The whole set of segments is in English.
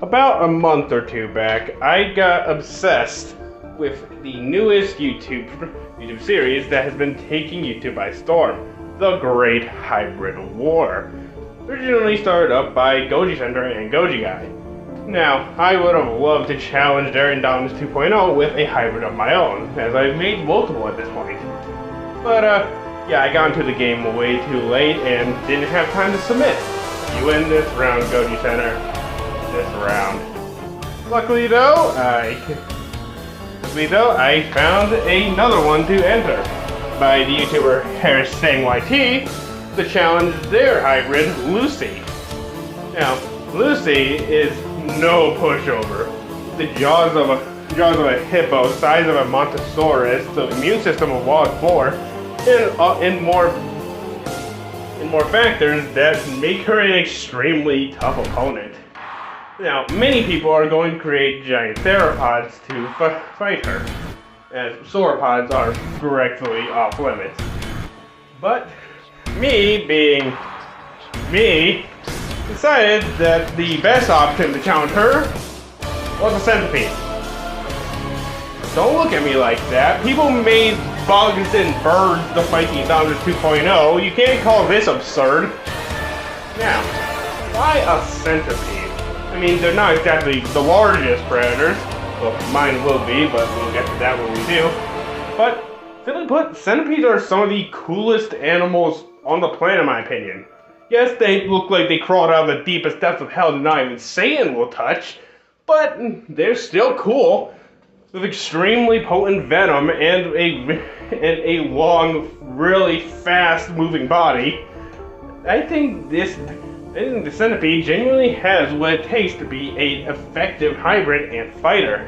About a month or two back, I got obsessed with the newest YouTube series that has been taking YouTube by storm, The Great Hybrid War. Originally started up by Goji Center and Goji Guy. Now, I would have loved to challenge Darien Dominus 2.0 with a hybrid of my own, as I've made multiple at this point. But, yeah, I got into the game way too late and didn't have time to submit. You win this round, Goji Center. This round. Luckily though, I found another one to enter by the YouTuber Harris Sang YT to challenge their hybrid, Lucy. Now, Lucy is no pushover. The jaws of a hippo, size of a Montosaurus, the immune system of Wild 4, and more factors that make her an extremely tough opponent. Now, many people are going to create giant theropods to fight her, as sauropods are directly off limits. But me, being me, decided that the best option to challenge her was a centipede. Don't look at me like that. People made bugs and birds to fight the Indominus 2.0. You can't call this absurd. Now, why a centipede? I mean, they're not exactly the largest predators. Well, mine will be, but we'll get to that when we do. But, simply put, centipedes are some of the coolest animals on the planet, in my opinion. Yes, they look like they crawled out of the deepest depths of hell that not even Satan will touch, but they're still cool, with extremely potent venom and a long, really fast-moving body. I think the centipede genuinely has what it takes to be an effective hybrid and fighter.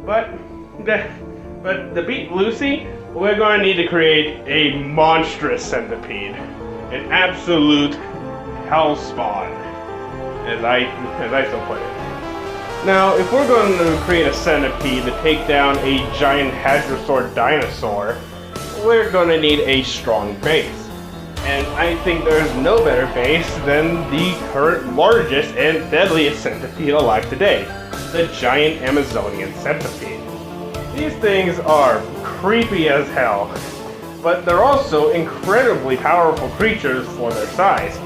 But to beat Lucy, we're going to need to create a monstrous centipede, an absolute hellspawn, as I still put it. Now, if we're going to create a centipede to take down a giant hadrosaur dinosaur, we're going to need a strong base. And I think there's no better base than the current largest and deadliest centipede alive today, the giant Amazonian centipede. These things are creepy as hell, but they're also incredibly powerful creatures for their size.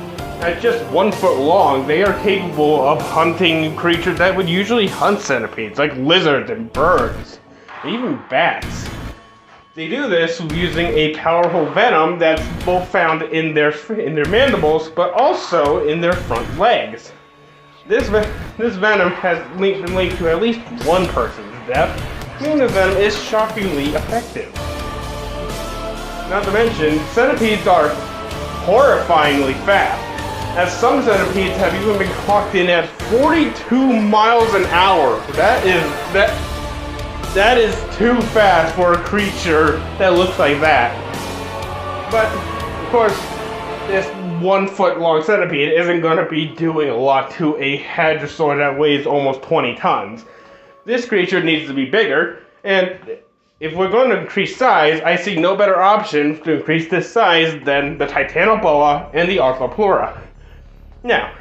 At just 1 foot long, they are capable of hunting creatures that would usually hunt centipedes, like lizards and birds, and even bats. They do this using a powerful venom that's both found in their mandibles, but also in their front legs. This venom has been linked to at least one person's death, meaning the venom is shockingly effective. Not to mention, centipedes are horrifyingly fast, as some centipedes have even been clocked in at 42 miles an hour. That is too fast for a creature that looks like that. But, of course, this 1 foot long centipede isn't going to be doing a lot to a hadrosaur that weighs almost 20 tons. This creature needs to be bigger, and if we're going to increase size, I see no better option to increase this size than the Titanoboa and the Arthropleura. Now,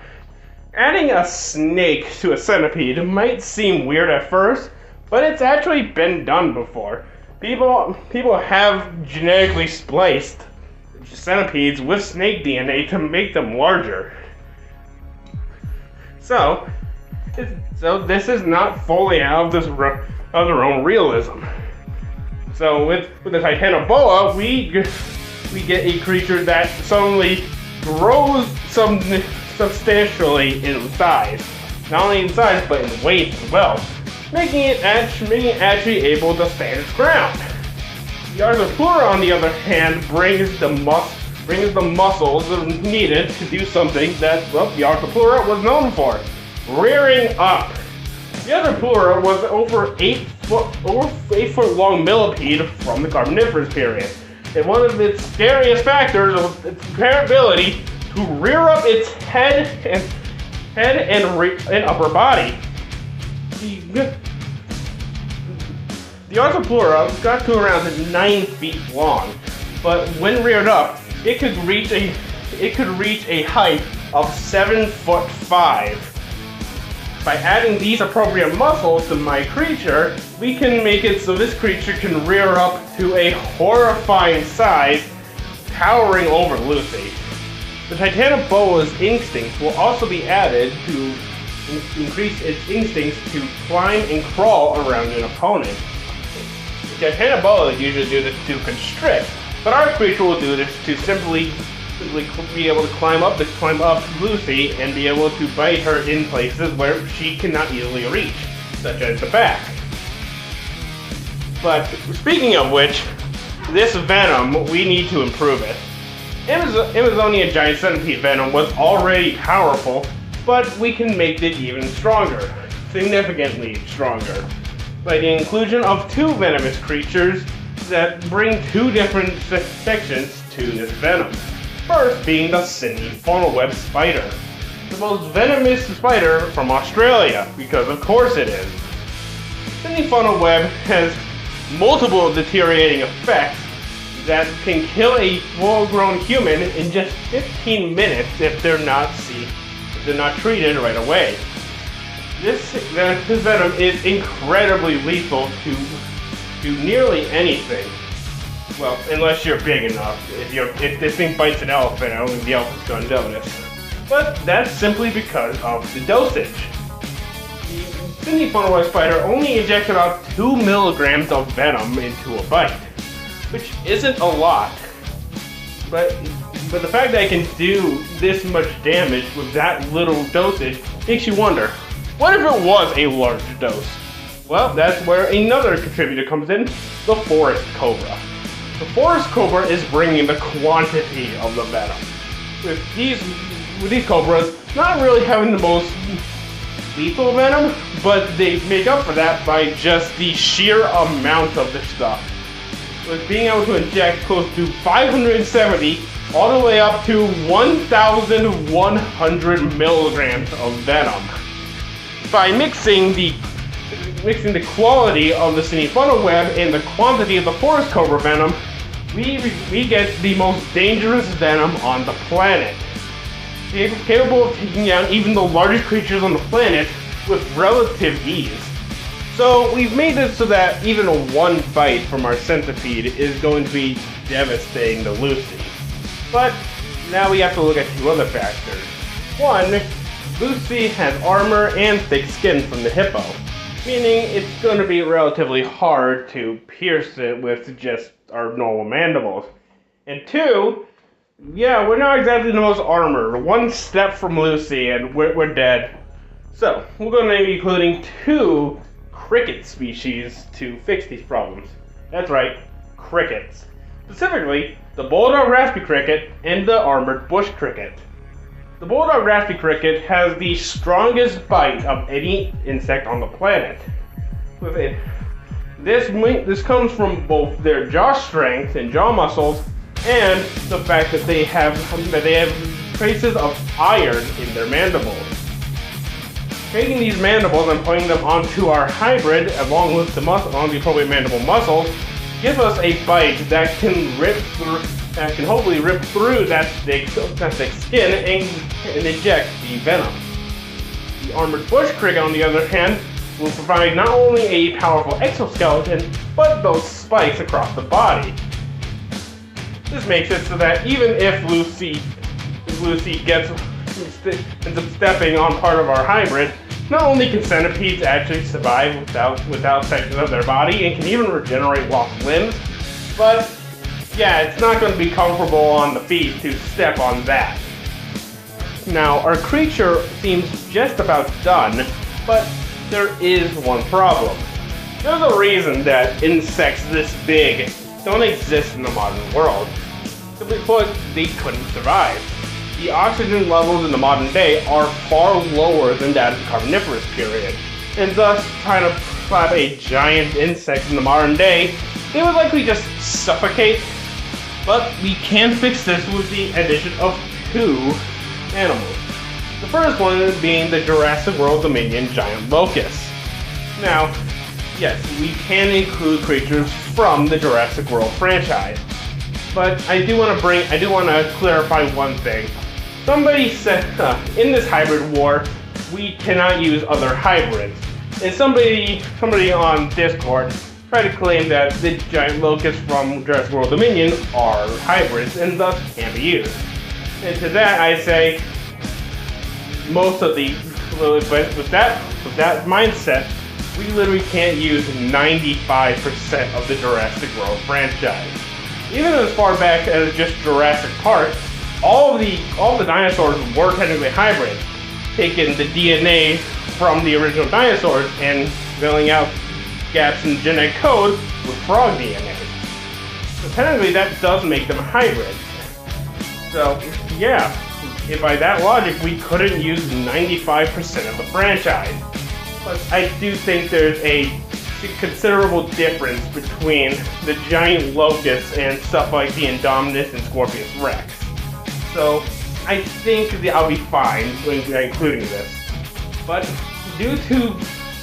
adding a snake to a centipede might seem weird at first, but it's actually been done before. People have genetically spliced centipedes with snake DNA to make them larger. So this is not fully out of their own realism. So with the Titanoboa, we get a creature that suddenly grows substantially in size. Not only in size, but in weight as well, making it actually able to stand its ground. The Arthropleura, on the other hand, brings the muscles needed to do something that, well, the Arthropleura was known for: rearing up. The Arthropleura was over 8 foot long millipede from the Carboniferous period, and one of its scariest factors was its ability to rear up its head and upper body. The Arthropleura got to around 9 feet long, but when reared up, it could reach a height of 7'5". By adding these appropriate muscles to my creature, we can make it so this creature can rear up to a horrifying size, towering over Lucy. The Titanoboa's instincts will also be added to increase its instincts to climb and crawl around an opponent. The Titanoboa usually do this to constrict, but our creature will do this to simply be able to climb up Lucy and be able to bite her in places where she cannot easily reach, such as the back. But speaking of which, this venom, we need to improve it. Amazonia Giant Centipede venom was already powerful, but we can make it even stronger, significantly stronger, by the inclusion of two venomous creatures that bring two different sections to this venom. First being the Sydney funnel web spider, the most venomous spider from Australia, because of course it is. Sydney funnel web has multiple deteriorating effects that can kill a full-grown human in just 15 minutes if they're not treated right away. This venom is incredibly lethal to nearly anything. Well, unless you're big enough. If this thing bites an elephant, I don't think the elephant's gonna notice. But that's simply because of the dosage. The Sydney funnel web spider only injects about 2 milligrams of venom into a bite, which isn't a lot. But the fact that I can do this much damage with that little dosage makes you wonder, what if it was a large dose? Well, that's where another contributor comes in, the forest cobra. The forest cobra is bringing the quantity of the venom. With these cobras not really having the most lethal venom, but they make up for that by just the sheer amount of this stuff. With being able to inject close to 570 all the way up to 1,100 milligrams of venom. By mixing the quality of the Sydney funnel web and the quantity of the forest cobra venom, we get the most dangerous venom on the planet. It's capable of taking down even the largest creatures on the planet with relative ease. So we've made it so that even one bite from our centipede is going to be devastating to Lucy. But now we have to look at two other factors. One, Lucy has armor and thick skin from the hippo, meaning it's going to be relatively hard to pierce it with just our normal mandibles. And two, yeah, we're not exactly the most armored. One step from Lucy and we're dead. So, we're going to be including two cricket species to fix these problems. That's right, crickets. Specifically, the bulldog raspy cricket and the armored bush cricket. The bulldog raspy cricket has the strongest bite of any insect on the planet. This comes from both their jaw strength and jaw muscles, and the fact that they have traces of iron in their mandibles. Taking these mandibles and putting them onto our hybrid, along with the appropriate mandible muscles, gives us a bite that can hopefully rip through that thick skin and eject the venom. The armored bush cricket, on the other hand, will provide not only a powerful exoskeleton, but those spikes across the body. This makes it so that even if Lucy ends up stepping on part of our hybrid, not only can centipedes actually survive without sections of their body and can even regenerate lost limbs, but yeah, it's not going to be comfortable on the feet to step on that. Now, our creature seems just about done, but there is one problem. There's a reason that insects this big don't exist in the modern world. Simply put, they couldn't survive. The oxygen levels in the modern day are far lower than that of the Carboniferous period, and thus trying to slap a giant insect in the modern day, they would likely just suffocate. But we can fix this with the addition of two animals. The first one being the Jurassic World Dominion giant locust. Now, yes, we can include creatures from the Jurassic World franchise, but I do want to clarify one thing. Somebody said in this hybrid war, we cannot use other hybrids. And somebody on Discord tried to claim that the giant locusts from Jurassic World Dominion are hybrids and thus can't be used. And to that I say, with that mindset, we literally can't use 95% of the Jurassic World franchise. Even as far back as just Jurassic Park, all the dinosaurs were technically hybrids, taking the DNA from the original dinosaurs and filling out gaps in genetic code with frog DNA. So technically that does make them hybrids. So yeah, by that logic we couldn't use 95% of the franchise. But I do think there's a considerable difference between the giant locusts and stuff like the Indominus and Scorpius Rex. So I think that I'll be fine including this. But due to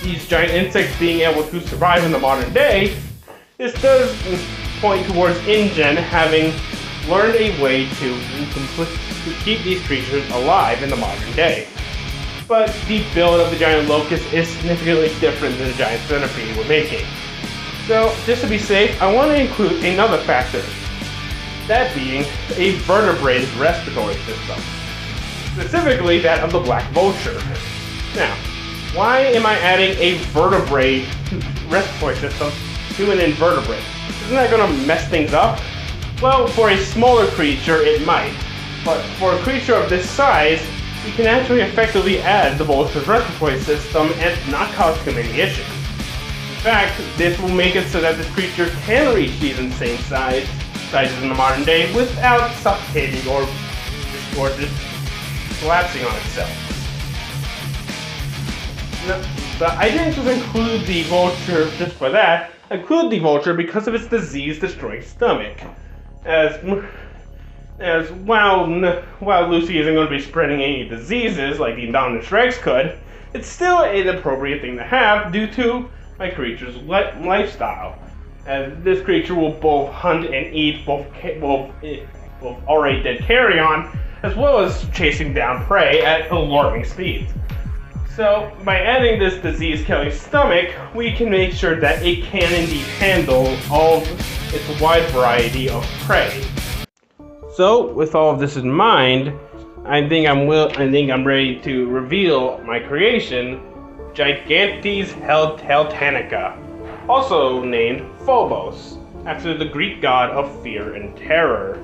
these giant insects being able to survive in the modern day, this does point towards InGen having learned a way to keep these creatures alive in the modern day. But the build of the giant locust is significantly different than the giant centipede we're making. So, just to be safe, I want to include another factor. That being a vertebrated respiratory system. Specifically that of the black vulture. Now, why am I adding a vertebrate respiratory system to an invertebrate? Isn't that going to mess things up? Well, for a smaller creature it might. But for a creature of this size, you can actually effectively add the vulture's respiratory system and not cause too many issues. In fact, this will make it so that this creature can reach these insane sizes in the modern day without suffocating or just collapsing on itself. But I didn't just include the vulture just for that. I included the vulture because of its disease-destroying stomach. As while Lucy isn't going to be spreading any diseases like the Indominus Rex could, it's still an appropriate thing to have due to my creature's lifestyle. As this creature will both hunt and eat both already dead carrion, as well as chasing down prey at alarming speeds. So, by adding this disease-killing stomach, we can make sure that it can indeed handle all its wide variety of prey. So, with all of this in mind, I think I'm ready to reveal my creation, Gigantes Heltanica, also named Phobos, after the Greek god of fear and terror.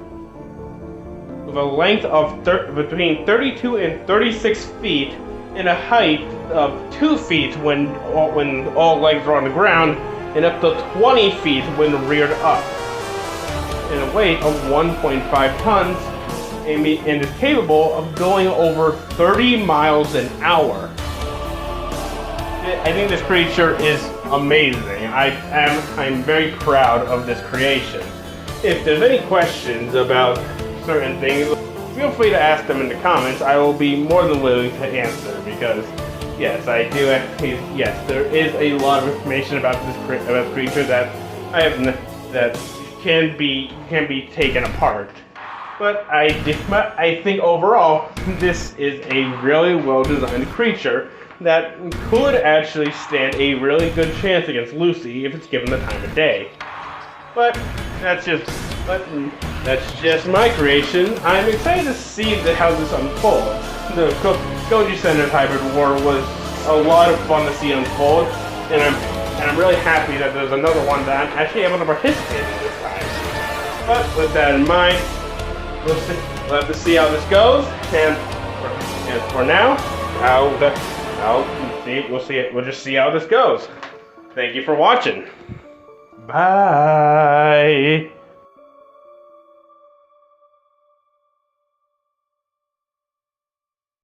With a length of between 32 and 36 feet, and a height of 2 feet when all legs are on the ground, and up to 20 feet when reared up. And a weight of 1.5 tons, and is capable of going over 30 miles an hour. I think this creature is amazing. I'm very proud of this creation. If there's any questions about certain things, feel free to ask them in the comments. I will be more than willing to answer because, yes, there is a lot of information about this creature that that can be taken apart. But I think overall this is a really well designed creature that could actually stand a really good chance against Lucy if it's given the time of day. But that's just my creation. I'm excited to see how this unfolds. The Goji-centered hybrid war was a lot of fun to see unfold, and I'm really happy that there's another one that I'm actually able to participate in this time. But with that in mind, we'll have to see how this goes, and for now, we'll just see how this goes. Thank you for watching. Bye.